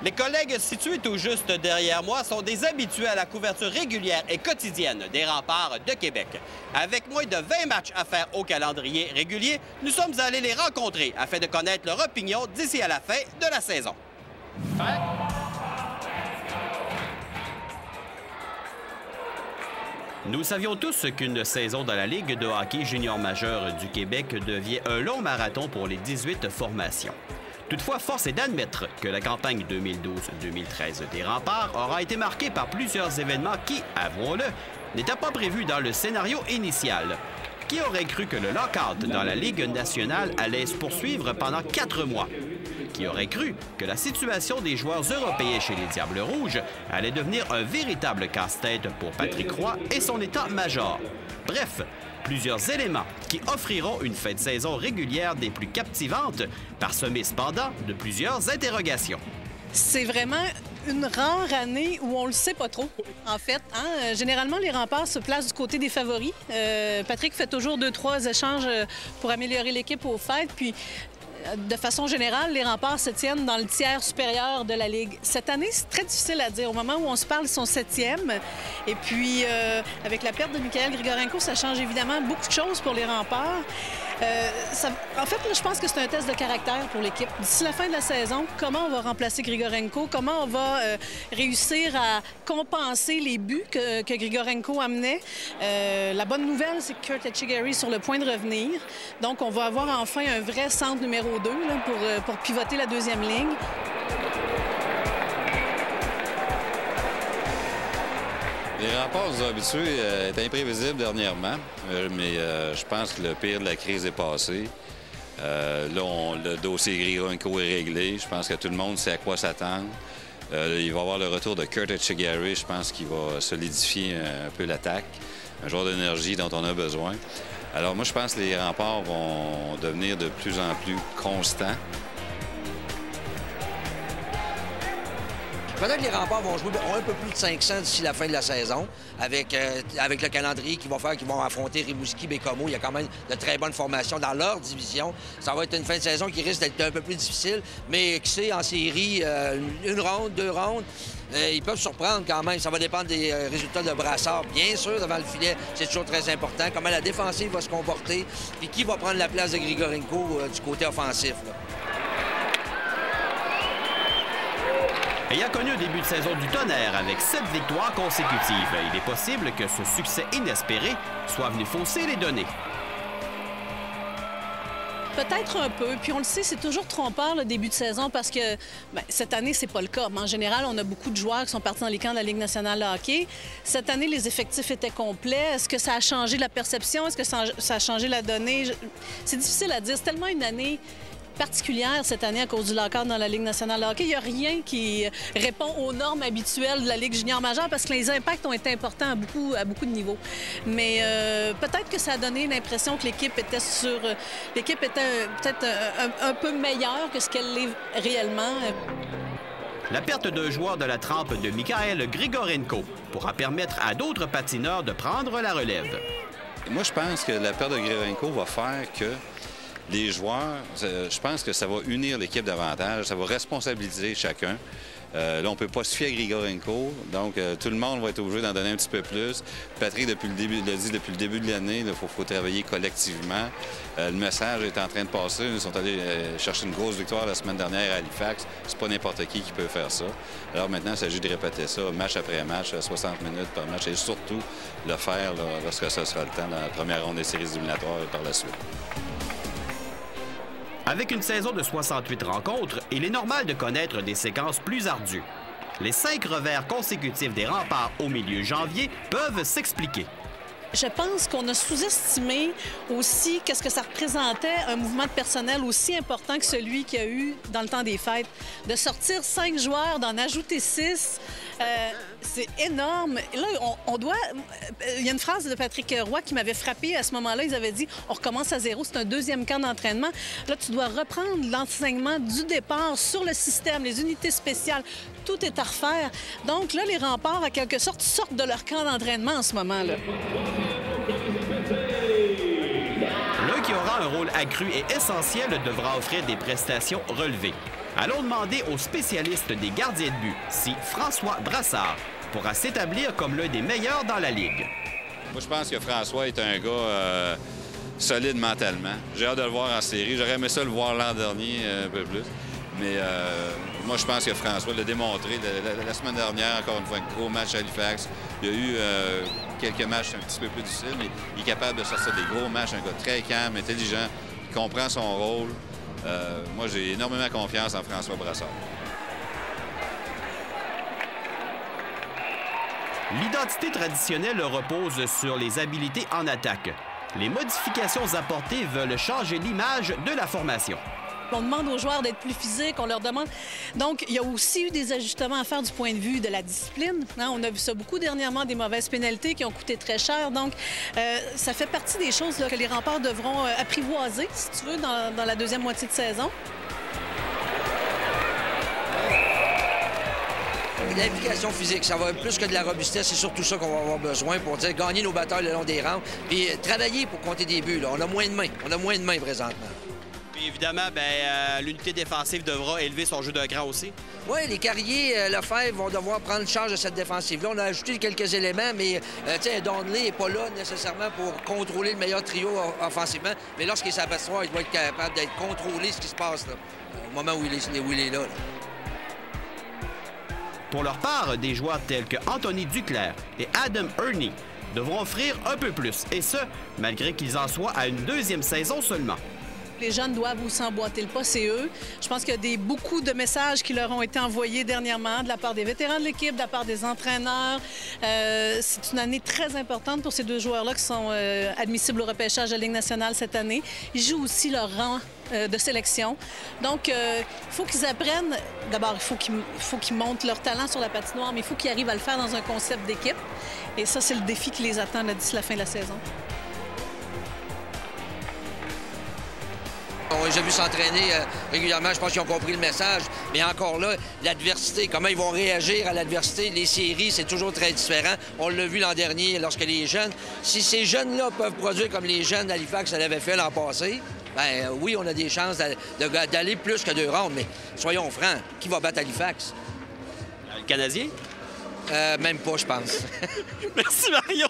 Les collègues situés tout juste derrière moi sont des habitués à la couverture régulière et quotidienne des Remparts de Québec. Avec moins de 20 matchs à faire au calendrier régulier, nous sommes allés les rencontrer afin de connaître leur opinion d'ici à la fin de la saison. Nous savions tous qu'une saison dans la Ligue de hockey junior majeur du Québec devient un long marathon pour les 18 formations. Toutefois, force est d'admettre que la campagne 2012-2013 des Remparts aura été marquée par plusieurs événements qui, avouons-le, n'étaient pas prévus dans le scénario initial. Qui aurait cru que le lockout dans la Ligue nationale allait se poursuivre pendant 4 mois? Qui aurait cru que la situation des joueurs européens chez les Diables Rouges allait devenir un véritable casse-tête pour Patrick Roy et son état-major? Bref, plusieurs éléments qui offriront une fin de saison régulière des plus captivantes, parsemée cependant de plusieurs interrogations. C'est vraiment une rare année où on le sait pas trop, en fait. Généralement, les Remparts se placent du côté des favoris. Patrick fait toujours 2-3 échanges pour améliorer l'équipe aux fêtes, puis de façon générale, les Remparts se tiennent dans le tiers supérieur de la Ligue. Cette année, c'est très difficile à dire. Au moment où on se parle, ils sont 7e. Et puis, avec la perte de Mikhail Grigorenko, ça change évidemment beaucoup de choses pour les Remparts. En fait, là, je pense que c'est un test de caractère pour l'équipe. D'ici la fin de la saison, comment on va remplacer Grigorenko? Comment on va réussir à compenser les buts que Grigorenko amenait? La bonne nouvelle, c'est que Kurt Etchegaray est sur le point de revenir. Donc, on va avoir enfin un vrai centre numéro 2 là, pour pivoter la deuxième ligne. Les Remparts nous ont habitués à être imprévisibles dernièrement, mais je pense que le pire de la crise est passé. Là, le dossier Grigorenko est réglé. Je pense que tout le monde sait à quoi s'attendre. Il va y avoir le retour de Kurt Etchegaray. Je pense qu'il va solidifier un peu l'attaque, un joueur d'énergie dont on a besoin. Alors moi, je pense que les Remparts vont devenir de plus en plus constants. Peut-être que les Remparts vont jouer un peu plus de 500 d'ici la fin de la saison, avec le calendrier qu'ils vont affronter Rimouski, Bécomo. Il y a quand même de très bonnes formations dans leur division. Ça va être une fin de saison qui risque d'être un peu plus difficile, mais qui sait, en série, une ronde, 2 rondes, ils peuvent surprendre quand même. Ça va dépendre des résultats de Brassard. Bien sûr, devant le filet, c'est toujours très important. Comment la défensive va se comporter, puis qui va prendre la place de Grigorenko du côté offensif, là. Ayant connu un début de saison du tonnerre avec 7 victoires consécutives, il est possible que ce succès inespéré soit venu fausser les données. Peut-être un peu. Puis on le sait, c'est toujours trompeur le début de saison parce que cette année, c'est pas le cas. Mais en général, on a beaucoup de joueurs qui sont partis dans les camps de la Ligue nationale de hockey. Cette année, les effectifs étaient complets. Est-ce que ça a changé la perception? Est-ce que ça a changé la donnée? C'est difficile à dire. C'est tellement une année particulière cette année à cause du lockout dans la Ligue nationale de hockey. Il n'y a rien qui répond aux normes habituelles de la Ligue junior majeure parce que les impacts ont été importants à beaucoup de niveaux. Mais peut-être que ça a donné l'impression que l'équipe était peut-être un peu meilleure que ce qu'elle est réellement. La perte d'un joueur de la trempe de Mikhail Grigorenko pourra permettre à d'autres patineurs de prendre la relève. Moi, je pense que la perte de Grigorenko va faire que les joueurs, je pense que ça va unir l'équipe davantage, ça va responsabiliser chacun. Là, on ne peut pas se fier à Grigorenko, donc tout le monde va être obligé d'en donner un petit peu plus. Patrick, l'a dit depuis le début de l'année, il faut travailler collectivement. Le message est en train de passer. Ils sont allés chercher une grosse victoire la semaine dernière à Halifax. C'est pas n'importe qui peut faire ça. Alors maintenant, il s'agit de répéter ça match après match, 60 minutes par match, et surtout le faire là, lorsque ça sera le temps dans la première ronde des séries éliminatoires et par la suite. Avec une saison de 68 rencontres, il est normal de connaître des séquences plus ardues. Les 5 revers consécutifs des Remparts au milieu janvier peuvent s'expliquer. Je pense qu'on a sous-estimé aussi qu'est-ce que ça représentait un mouvement de personnel aussi important que celui qu'il y a eu dans le temps des fêtes. De sortir 5 joueurs, d'en ajouter 6, c'est énorme. Là, on doit... Il y a une phrase de Patrick Roy qui m'avait frappée à ce moment-là. Ils avaient dit « On recommence à zéro, c'est un 2e camp d'entraînement. » Là, tu dois reprendre l'enseignement du départ sur le système, les unités spéciales. Tout est à refaire. Donc là, les Remparts, en quelque sorte, sortent de leur camp d'entraînement en ce moment-là. L'un qui aura un rôle accru et essentiel devra offrir des prestations relevées. Allons demander au spécialiste des gardiens de but si François Brassard pourra s'établir comme l'un des meilleurs dans la Ligue. Moi, je pense que François est un gars solide mentalement. J'ai hâte de le voir en série. J'aurais aimé ça le voir l'an dernier un peu plus. Mais moi, je pense que François l'a démontré la semaine dernière, encore une fois, un gros match à Halifax. Il y a eu quelques matchs un petit peu plus difficiles, mais il est capable de sortir des gros matchs. Un gars très calme, intelligent, qui comprend son rôle. Moi, j'ai énormément confiance en François Brassard. L'identité traditionnelle repose sur les habiletés en attaque. Les modifications apportées veulent changer l'image de la formation. On demande aux joueurs d'être plus physiques, on leur demande... Donc, il y a aussi eu des ajustements à faire du point de vue de la discipline. Hein? On a vu ça beaucoup dernièrement, des mauvaises pénalités qui ont coûté très cher. Donc, ça fait partie des choses là, que les remparts devront apprivoiser, si tu veux, dans la deuxième moitié de saison. L'implication physique, ça va plus que de la robustesse. C'est surtout ça qu'on va avoir besoin pour dire gagner nos batailles le long des rangs. Puis travailler pour compter des buts. Là. On a moins de mains. On a moins de mains présentement. Puis évidemment, l'unité défensive devra élever son jeu de cran aussi. Oui, les Carrier, Lefebvre vont devoir prendre charge de cette défensive-là. On a ajouté quelques éléments, mais Donnelly n'est pas là nécessairement pour contrôler le meilleur trio offensivement. Mais lorsqu'il s'aperçoit, il doit être capable d'être contrôlé ce qui se passe là, au moment où il est là. Pour leur part, des joueurs tels que Anthony Duclair et Adam Ernie devront offrir un peu plus, et ce, malgré qu'ils en soient à une deuxième saison seulement. Les jeunes doivent aussi emboîter le pas, c'est eux. Je pense qu'il y a beaucoup de messages qui leur ont été envoyés dernièrement de la part des vétérans de l'équipe, de la part des entraîneurs. C'est une année très importante pour ces deux joueurs-là qui sont admissibles au repêchage de la Ligue nationale cette année. Ils jouent aussi leur rang de sélection. Donc, il faut qu'ils apprennent. D'abord, il faut qu'ils montent leur talent sur la patinoire, mais il faut qu'ils arrivent à le faire dans un concept d'équipe. Et ça, c'est le défi qui les attend là, d'ici la fin de la saison. On les a vus s'entraîner régulièrement. Je pense qu'ils ont compris le message. Mais encore là, l'adversité, comment ils vont réagir à l'adversité. Les séries, c'est toujours très différent. On l'a vu l'an dernier lorsque les jeunes... Si ces jeunes-là peuvent produire comme les jeunes d'Halifax l'avaient fait l'an passé, bien oui, on a des chances d'aller plus que 2 rondes. Mais soyons francs, qui va battre Halifax? Le Canadien? Même pas, je pense. Merci, Mario!